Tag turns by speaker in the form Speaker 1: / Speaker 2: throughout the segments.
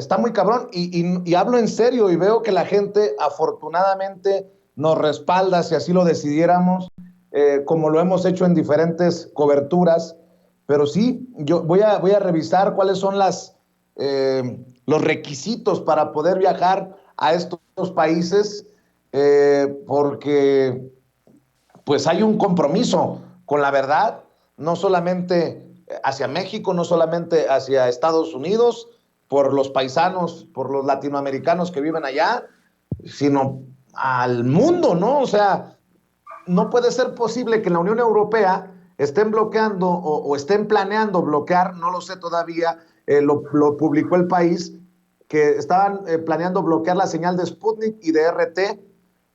Speaker 1: está muy cabrón y hablo en serio y veo que la gente afortunadamente nos respalda si así lo decidiéramos, como lo hemos hecho en diferentes coberturas, pero sí, yo voy a revisar cuáles son los requisitos para poder viajar a estos países, porque pues hay un compromiso con la verdad, no solamente hacia México, no solamente hacia Estados Unidos, por los paisanos, por los latinoamericanos que viven allá, sino al mundo, ¿no? O sea, no puede ser posible que en la Unión Europea estén bloqueando o estén planeando bloquear, no lo sé todavía, lo publicó el país, que estaban planeando bloquear la señal de Sputnik y de RT.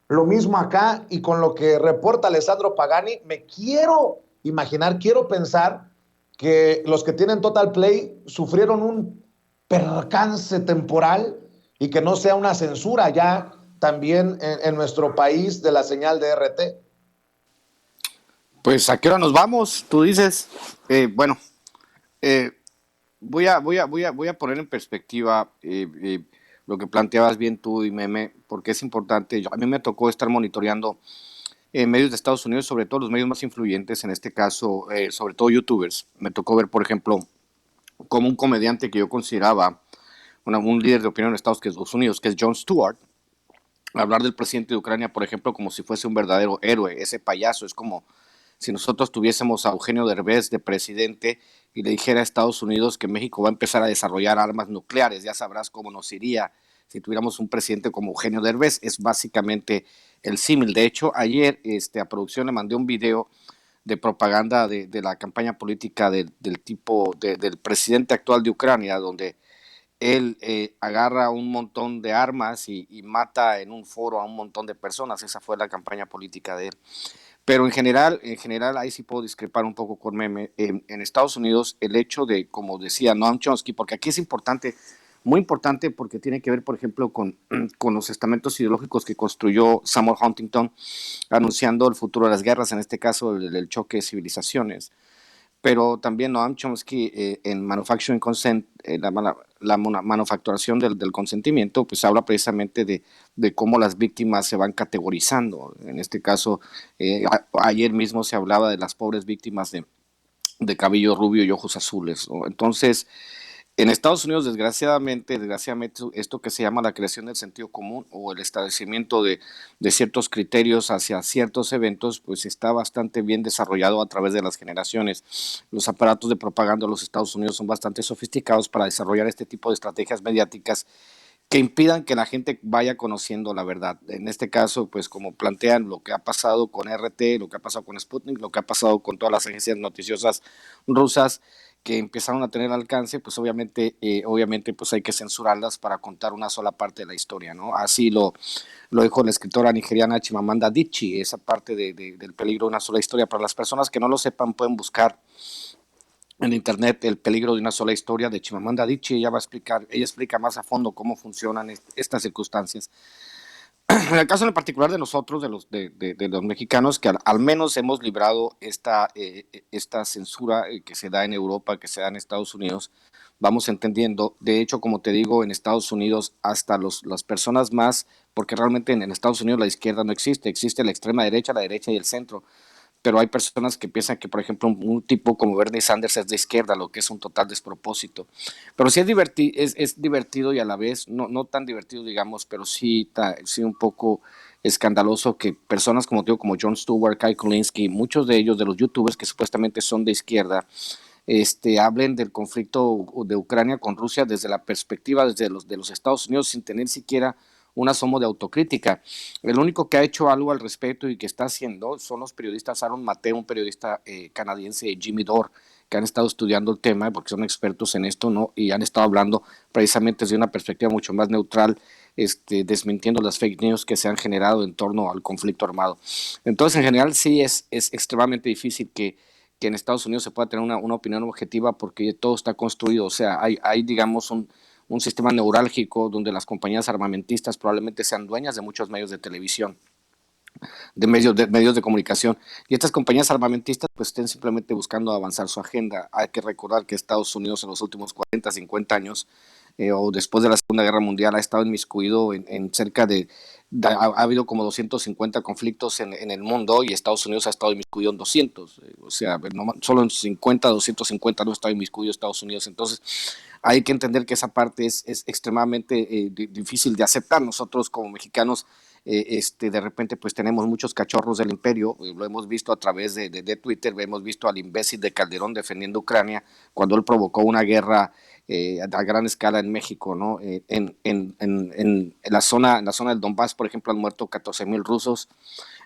Speaker 1: Lo mismo acá, y con lo que reporta Alessandro Pagani, me quiero imaginar, quiero pensar que los que tienen Total Play sufrieron un percance temporal y que no sea una censura ya también en nuestro país de la señal de RT.
Speaker 2: Pues, ¿a qué hora nos vamos? Tú dices. Bueno, eh, voy a poner en perspectiva lo que planteabas bien tú y Meme, porque es importante. A mí me tocó estar monitoreando medios de Estados Unidos, sobre todo los medios más influyentes, en este caso, sobre todo YouTubers. Me tocó ver, por ejemplo, como un comediante que yo consideraba un líder de opinión en Estados Unidos, que es Jon Stewart, hablar del presidente de Ucrania, por ejemplo, como si fuese un verdadero héroe. Ese payaso es como si nosotros tuviésemos a Eugenio Derbez de presidente y le dijera a Estados Unidos que México va a empezar a desarrollar armas nucleares. Ya sabrás cómo nos iría si tuviéramos un presidente como Eugenio Derbez. Es básicamente el símil. De hecho, ayer a producción le mandé un video de propaganda de la campaña política del tipo del presidente actual de Ucrania, donde él agarra un montón de armas y mata en un foro a un montón de personas. Esa fue la campaña política de él. Pero en general, ahí sí puedo discrepar un poco con Meme. En Estados Unidos, el hecho de, como decía Noam Chomsky, porque aquí es importante, muy importante, porque tiene que ver, por ejemplo, con los estamentos ideológicos que construyó Samuel Huntington, anunciando el futuro de las guerras, en este caso el choque de civilizaciones. Pero también Noam Chomsky en Manufacturing Consent, la manufacturación del consentimiento, pues habla precisamente de cómo las víctimas se van categorizando. En este caso, ayer mismo se hablaba de las pobres víctimas de cabello rubio y ojos azules, ¿no? Entonces, en Estados Unidos, desgraciadamente, esto que se llama la creación del sentido común o el establecimiento de ciertos criterios hacia ciertos eventos, pues está bastante bien desarrollado a través de las generaciones. Los aparatos de propaganda de los Estados Unidos son bastante sofisticados para desarrollar este tipo de estrategias mediáticas que impidan que la gente vaya conociendo la verdad. En este caso, pues como plantean lo que ha pasado con RT, lo que ha pasado con Sputnik, lo que ha pasado con todas las agencias noticiosas rusas que empezaron a tener alcance, pues obviamente pues hay que censurarlas para contar una sola parte de la historia, ¿no? Así lo dijo la escritora nigeriana Chimamanda Adichie, esa parte del peligro de una sola historia. Para las personas que no lo sepan, pueden buscar en internet El peligro de una sola historia de Chimamanda Adichie. Ella explica más a fondo cómo funcionan estas circunstancias. En el caso en particular de nosotros, de los mexicanos, que al menos hemos librado esta censura que se da en Europa, que se da en Estados Unidos, vamos entendiendo. De hecho, como te digo, en Estados Unidos hasta las personas más, porque realmente en Estados Unidos la izquierda no existe, existe la extrema derecha, la derecha y el centro, pero hay personas que piensan que, por ejemplo, un tipo como Bernie Sanders es de izquierda, lo que es un total despropósito. Pero sí es divertido y a la vez no tan divertido, digamos, pero sí un poco escandaloso que personas como digo, como Jon Stewart, Kyle Kulinski, muchos de ellos, de los youtubers que supuestamente son de izquierda, hablen del conflicto de Ucrania con Rusia desde la perspectiva de los Estados Unidos sin tener siquiera un asomo de autocrítica. El único que ha hecho algo al respecto y que está haciendo son los periodistas Aaron Mateo, un periodista canadiense, y Jimmy Dore, que han estado estudiando el tema porque son expertos en esto, ¿no? Y han estado hablando precisamente desde una perspectiva mucho más neutral, desmintiendo las fake news que se han generado en torno al conflicto armado. Entonces, en general, sí es extremadamente difícil que en Estados Unidos se pueda tener una opinión objetiva porque todo está construido. O sea, hay digamos, un sistema neurálgico donde las compañías armamentistas probablemente sean dueñas de muchos medios de televisión, de medios de comunicación, y estas compañías armamentistas pues estén simplemente buscando avanzar su agenda. Hay que recordar que Estados Unidos en los últimos 40, 50 años o después de la Segunda Guerra Mundial ha estado inmiscuido en cerca ha habido como 250 conflictos en el mundo y Estados Unidos ha estado inmiscuido en 200, o sea, no, solo en 50, 250 no ha estado inmiscuido Estados Unidos. Entonces hay que entender que esa parte es extremadamente difícil de aceptar. Nosotros como mexicanos de repente pues tenemos muchos cachorros del imperio, lo hemos visto a través de Twitter, hemos visto al imbécil de Calderón defendiendo Ucrania cuando él provocó una guerra a gran escala en México, ¿no? En la zona del Donbass, por ejemplo, han muerto 14,000 rusos.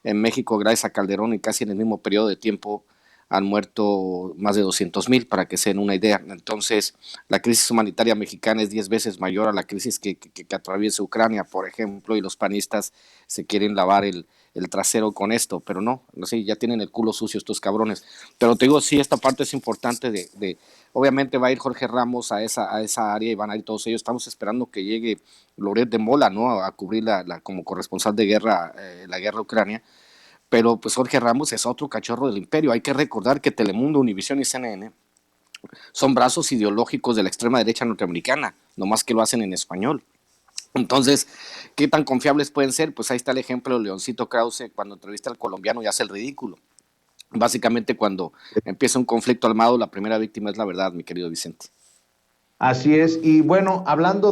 Speaker 2: En México, gracias a Calderón, y casi en el mismo periodo de tiempo han muerto más de 200,000, para que se den una idea. Entonces, la crisis humanitaria mexicana es 10 veces mayor a la crisis que atraviesa Ucrania, por ejemplo, y los panistas se quieren lavar el trasero con esto, pero no sé, ya tienen el culo sucio estos cabrones. Pero te digo, sí, esta parte es importante obviamente va a ir Jorge Ramos a esa área y van a ir todos ellos. Estamos esperando que llegue Loret de Mola, ¿no? A cubrir como corresponsal de guerra, la guerra Ucrania. Pero pues Jorge Ramos es otro cachorro del imperio. Hay que recordar que Telemundo, Univisión y CNN son brazos ideológicos de la extrema derecha norteamericana, nomás que lo hacen en español. Entonces, ¿qué tan confiables pueden ser? Pues ahí está el ejemplo de Leoncito Krause cuando entrevista al colombiano y hace el ridículo. Básicamente, cuando empieza un conflicto armado, la primera víctima es la verdad, mi querido Vicente.
Speaker 1: Así es. Y bueno, hablando